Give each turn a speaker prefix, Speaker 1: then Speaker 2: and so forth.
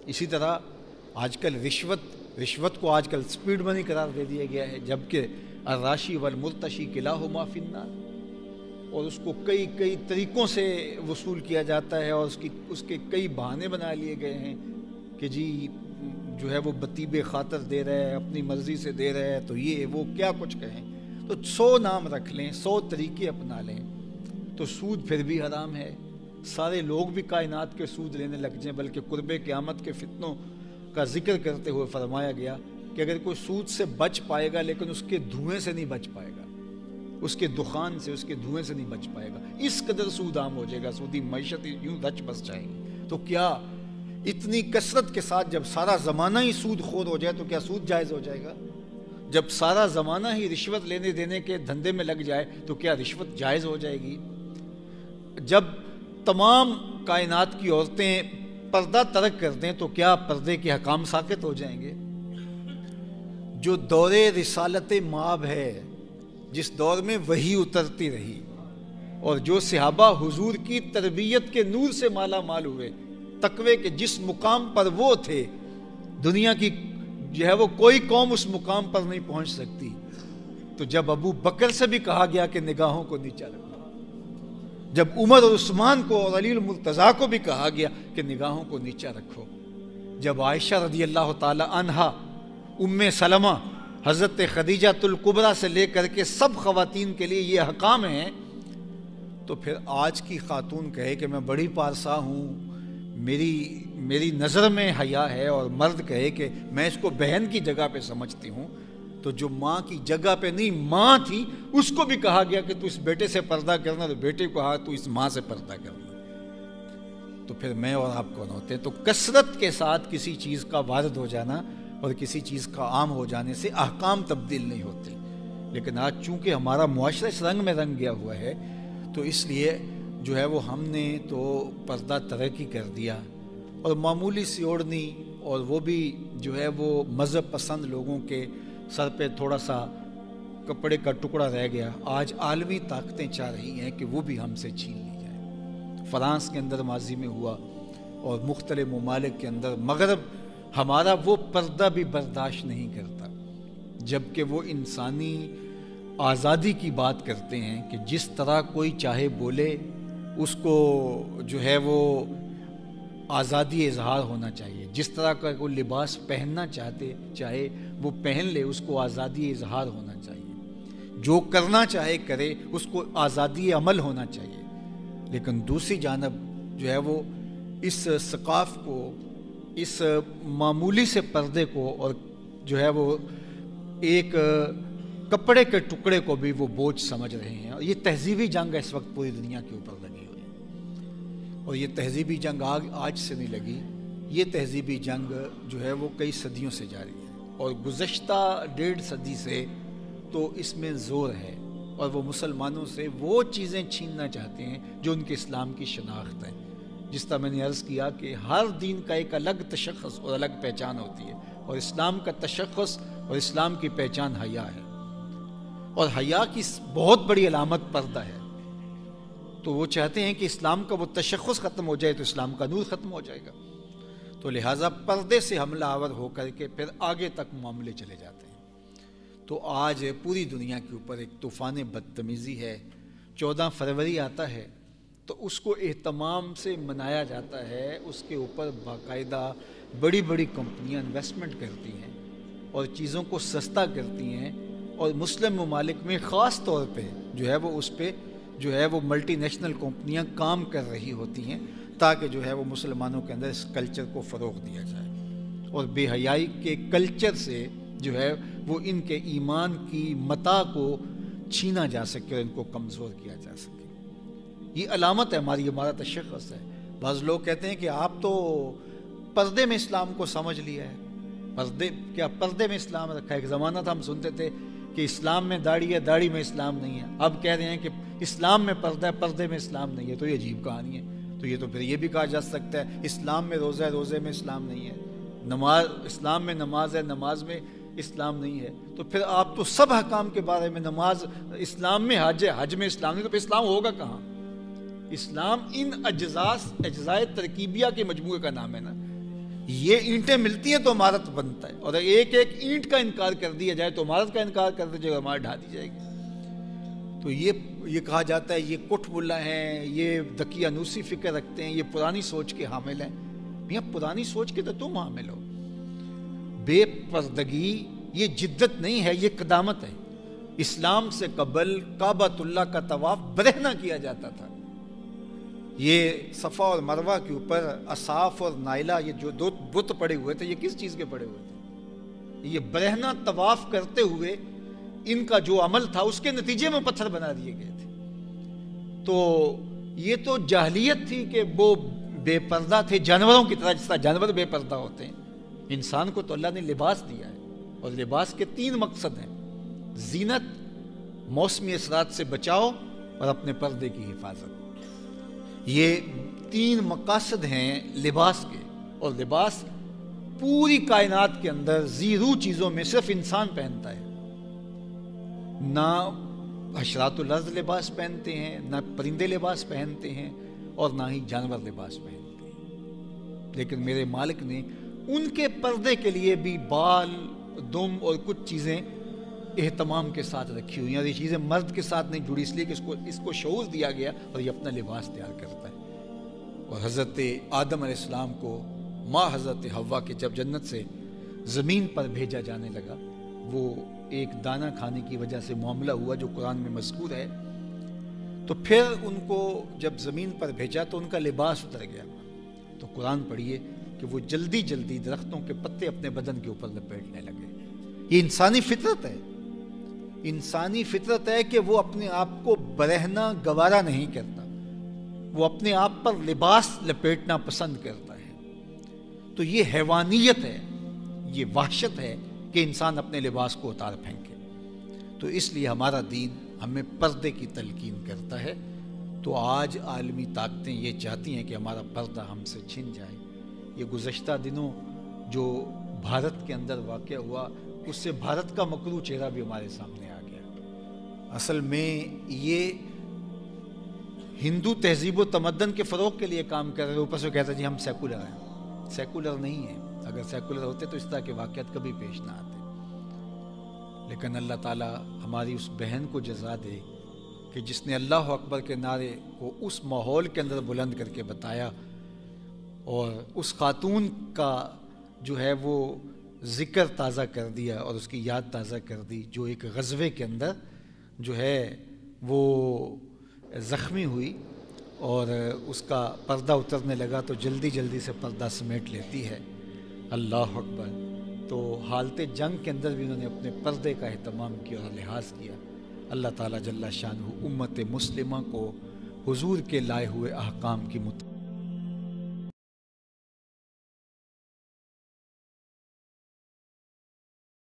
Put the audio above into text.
Speaker 1: اسی طرح آج کل رشوت کو آج کل سپیڈ منی قرار دے دیا گیا ہے، جبکہ الراشی والمرتشی کلاہما فی النار، اور اس کو کئی طریقوں سے وصول کیا جاتا ہے، اور اس کے کئی بہانے بنا لیے گئے ہیں کہ جی جو ہے وہ بطیب خاطر دے رہا ہے، اپنی مرضی سے دے رہا ہے، تو یہ وہ کیا کچھ کہیں، تو 100 نام رکھ لیں، 100 طریقے اپنا لیں، تو سود پھر بھی حرام ہے۔ سارے لوگ بھی کائنات کے سود لینے لگ جائیں، بلکہ قرب قیامت کے فتنوں کا ذکر کرتے ہوئے فرمایا گیا کہ اگر کوئی سود سے بچ پائے گا لیکن اس کے دھوئیں سے نہیں بچ پائے گا، اس کے دخان سے، اس کے دھوئیں سے نہیں بچ پائے گا، اس قدر سود عام ہو جائے گا، سودی معیشت یوں رچ بس جائیں گی۔ تو کیا اتنی کثرت کے ساتھ جب سارا زمانہ ہی سود خور ہو جائے تو کیا سود جائز ہو جائے گا؟ جب سارا زمانہ ہی رشوت لینے دینے کے دھندے میں لگ جائے تو کیا رشوت جائز ہو جائے گی؟ جب تمام کائنات کی عورتیں پردہ ترک کر دیں تو کیا پردے کے حکام ساقط ہو جائیں گے؟ جو دور رسالت مآب ہے، جس دور میں وحی اترتی رہی، اور جو صحابہ حضور کی تربیت کے نور سے مالا مال ہوئے، تقوی کے جس مقام پر وہ تھے، دنیا کی جو ہے وہ کوئی قوم اس مقام پر نہیں پہنچ سکتی، تو جب ابو بکر سے بھی کہا گیا کہ نگاہوں کو نیچا رکھو، جب عمر اور عثمان کو اور علی المرتضیٰ کو بھی کہا گیا کہ نگاہوں کو نیچا رکھو، جب عائشہ رضی اللہ تعالی عنہا، ام سلمہ، حضرت خدیجہ الکبریٰ سے لے کر کے سب خواتین کے لیے یہ احکام ہیں، تو پھر آج کی خاتون کہے کہ میں بڑی پارسا ہوں، میری نظر میں حیا ہے، اور مرد کہے کہ میں اس کو بہن کی جگہ پہ سمجھتی ہوں، تو جو ماں کی جگہ پہ نہیں ماں تھی اس کو بھی کہا گیا کہ تو اس بیٹے سے پردہ کرنا، تو بیٹے کو کہا تو اس ماں سے پردہ کرنا، تو پھر میں اور آپ کون ہوتے ہیں؟ تو کثرت کے ساتھ کسی چیز کا وارد ہو جانا اور کسی چیز کا عام ہو جانے سے احکام تبدیل نہیں ہوتے، لیکن آج چونکہ ہمارا معاشرہ اس رنگ میں رنگ گیا ہوا ہے تو اس لیے جو ہے وہ ہم نے تو پردہ ترک ہی کر دیا، اور معمولی سی اوڑھنی، اور وہ بھی جو ہے وہ مذہب پسند لوگوں کے سر پہ تھوڑا سا کپڑے کا ٹکڑا رہ گیا، آج عالمی طاقتیں چاہ رہی ہیں کہ وہ بھی ہم سے چھین لی جائے۔ فرانس کے اندر ماضی میں ہوا، اور مختلف ممالک کے اندر مغرب ہمارا وہ پردہ بھی برداشت نہیں کرتا، جبکہ وہ انسانی آزادی کی بات کرتے ہیں کہ جس طرح کوئی چاہے بولے، اس کو جو ہے وہ آزادی اظہار ہونا چاہیے، جس طرح کا کوئی لباس پہننا چاہے وہ پہن لے، اس کو آزادی اظہار ہونا چاہیے، جو کرنا چاہے کرے، اس کو آزادی عمل ہونا چاہیے، لیکن دوسری جانب جو ہے وہ اس ثقافت کو، اس معمولی سے پردے کو، اور جو ہے وہ ایک کپڑے کے ٹکڑے کو بھی وہ بوجھ سمجھ رہے ہیں، اور یہ تہذیبی جنگ اس وقت پوری دنیا کے اوپر لگی ہوئی ہے، اور یہ تہذیبی جنگ آج سے نہیں لگی، یہ تہذیبی جنگ جو ہے وہ کئی صدیوں سے جاری ہے، اور گزشتہ 1.5 صدی سے تو اس میں زور ہے، اور وہ مسلمانوں سے وہ چیزیں چھیننا چاہتے ہیں جو ان کے اسلام کی شناخت ہے۔ جس طرح میں نے عرض کیا کہ ہر دین کا ایک الگ تشخص اور الگ پہچان ہوتی ہے، اور اسلام کا تشخص اور اسلام کی پہچان حیا ہے، اور حیا کی بہت بڑی علامت پردہ ہے، تو وہ چاہتے ہیں کہ اسلام کا وہ تشخص ختم ہو جائے تو اسلام کا نور ختم ہو جائے گا، تو لہٰذا پردے سے حملہ آور ہو کر کے پھر آگے تک معاملے چلے جاتے ہیں۔ تو آج پوری دنیا کے اوپر ایک طوفان بدتمیزی ہے، 14 فروری آتا ہے تو اس کو اہتمام سے منایا جاتا ہے، اس کے اوپر باقاعدہ بڑی بڑی کمپنیاں انویسٹمنٹ کرتی ہیں اور چیزوں کو سستا کرتی ہیں، اور مسلم ممالک میں خاص طور پہ جو ہے وہ اس پہ جو ہے وہ ملٹی نیشنل کمپنیاں کام کر رہی ہوتی ہیں تاکہ جو ہے وہ مسلمانوں کے اندر اس کلچر کو فروغ دیا جائے، اور بے حیائی کے کلچر سے جو ہے وہ ان کے ایمان کی متاع کو چھینا جا سکے اور ان کو کمزور کیا جا سکے۔ یہ علامت ہے ہمارا تشخص ہے۔ بعض لوگ کہتے ہیں کہ آپ تو پردے میں اسلام کو سمجھ لیا ہے، پردے میں اسلام رکھا ہے۔ ایک زمانہ تھا ہم سنتے تھے کہ اسلام میں داڑھی ہے، داڑھی میں اسلام نہیں ہے، اب کہہ رہے ہیں کہ اسلام میں پردہ ہے، پردے میں اسلام نہیں ہے، تو یہ عجیب کہانی ہے۔ تو یہ تو پھر یہ بھی کہا جا سکتا ہے اسلام میں روزہ ہے، روزے میں اسلام نہیں ہے، اسلام میں نماز ہے، نماز میں اسلام نہیں ہے، تو پھر آپ تو سب احکام کے بارے میں، نماز اسلام میں، حج ہے، حج میں اسلام نہیں، تو پھر اسلام ہوگا کہاں؟ اسلام ان اجزائے ترکیبیہ کے مجموعے کا نام ہے نا۔ یہ اینٹیں ملتی ہیں تو عمارت بنتا ہے، اور ایک ایک اینٹ کا انکار کر دیا جائے تو عمارت کا انکار کر دیا جائے، عمارت ڈھا دی جائے گی۔ تو یہ کہا جاتا ہے یہ کٹ ملا ہیں، یہ دقیانوسی فکر رکھتے ہیں، یہ پرانی سوچ کے حامل ہیں۔ میاں پرانی سوچ کے تو تم حامل ہو۔ بے پردگی یہ جدت نہیں ہے، یہ قدامت ہے۔ اسلام سے قبل کعبۃ اللہ کا طواف برہنہ کیا جاتا تھا۔ یہ صفا اور مروہ کے اوپر اصاف اور نائلہ، یہ جو دو بت پڑے ہوئے تھے، یہ کس چیز کے پڑے ہوئے تھے؟ یہ برہنہ طواف کرتے ہوئے ان کا جو عمل تھا اس کے نتیجے میں پتھر بنا دیے گئے تھے۔ تو یہ تو جاہلیت تھی کہ وہ بے پردہ تھے، جانوروں کی طرح، جس طرح جانور بے پردہ ہوتے ہیں۔ انسان کو تو اللہ نے لباس دیا ہے، اور لباس کے 3 مقصد ہیں: زینت، موسمی اثرات سے بچاؤ، اور اپنے پردے کی حفاظت۔ یہ 3 مقاصد ہیں لباس کے، اور لباس پوری کائنات کے اندر زیرو چیزوں میں صرف انسان پہنتا ہے۔ نہ حشرات الارض لباس پہنتے ہیں، نہ پرندے لباس پہنتے ہیں، اور نہ ہی جانور لباس پہنتے ہیں۔ لیکن میرے مالک نے ان کے پردے کے لیے بھی بال، دم اور کچھ چیزیں اہتمام کے ساتھ رکھی ہوئی ہیں، اور یہ چیزیں مرد کے ساتھ نہیں جڑی، اس لیے کہ اس کو شعور دیا گیا اور یہ اپنا لباس تیار کرتا ہے۔ اور حضرت آدم علیہ السلام کو ماں حضرت حوا کے جب جنت سے زمین پر بھیجا جانے لگا، وہ ایک دانہ کھانے کی وجہ سے معاملہ ہوا جو قرآن میں مذکور ہے، تو پھر ان کو جب زمین پر بھیجا تو ان کا لباس اتر گیا۔ تو قرآن پڑھیے کہ وہ جلدی جلدی درختوں کے پتے اپنے بدن کے اوپر لپیٹنے لگے۔ یہ انسانی فطرت ہے، انسانی فطرت ہے کہ وہ اپنے آپ کو برہنہ گوارا نہیں کرتا، وہ اپنے آپ پر لباس لپیٹنا پسند کرتا ہے۔ تو یہ حیوانیت ہے، یہ وحشت ہے کہ انسان اپنے لباس کو اتار پھینکے۔ تو اس لیے ہمارا دین ہمیں پردے کی تلقین کرتا ہے۔ تو آج عالمی طاقتیں یہ چاہتی ہیں کہ ہمارا پردہ ہم سے چھن جائے۔ یہ گزشتہ دنوں جو بھارت کے اندر واقع ہوا، اس سے بھارت کا مکروہ چہرہ بھی ہمارے سامنے آ گیا۔ اصل میں یہ ہندو تہذیب و تمدن کے فروغ کے لیے کام کر رہے ہیں، اوپر سے کہتا ہے جی ہم سیکولر ہیں۔ سیکولر نہیں ہیں، اگر سیکولر ہوتے تو اس طرح کے واقعات کبھی پیش نہ آتے۔ لیکن اللہ تعالیٰ ہماری اس بہن کو جزا دے کہ جس نے اللہ اکبر کے نعرے کو اس ماحول کے اندر بلند کر کے بتایا، اور اس خاتون کا جو ہے وہ ذکر تازہ کر دیا اور اس کی یاد تازہ کر دی، جو ایک غزوے کے اندر جو ہے وہ زخمی ہوئی اور اس کا پردہ اترنے لگا تو جلدی جلدی سے پردہ سمیٹ لیتی ہے۔ اللہ اکبر۔ تو حالت جنگ کے اندر بھی انہوں نے اپنے پردے کا اہتمام کیا اور لحاظ کیا۔ اللہ تعالیٰ جل شانہ امت مسلمہ کو حضور کے لائے ہوئے احکام کی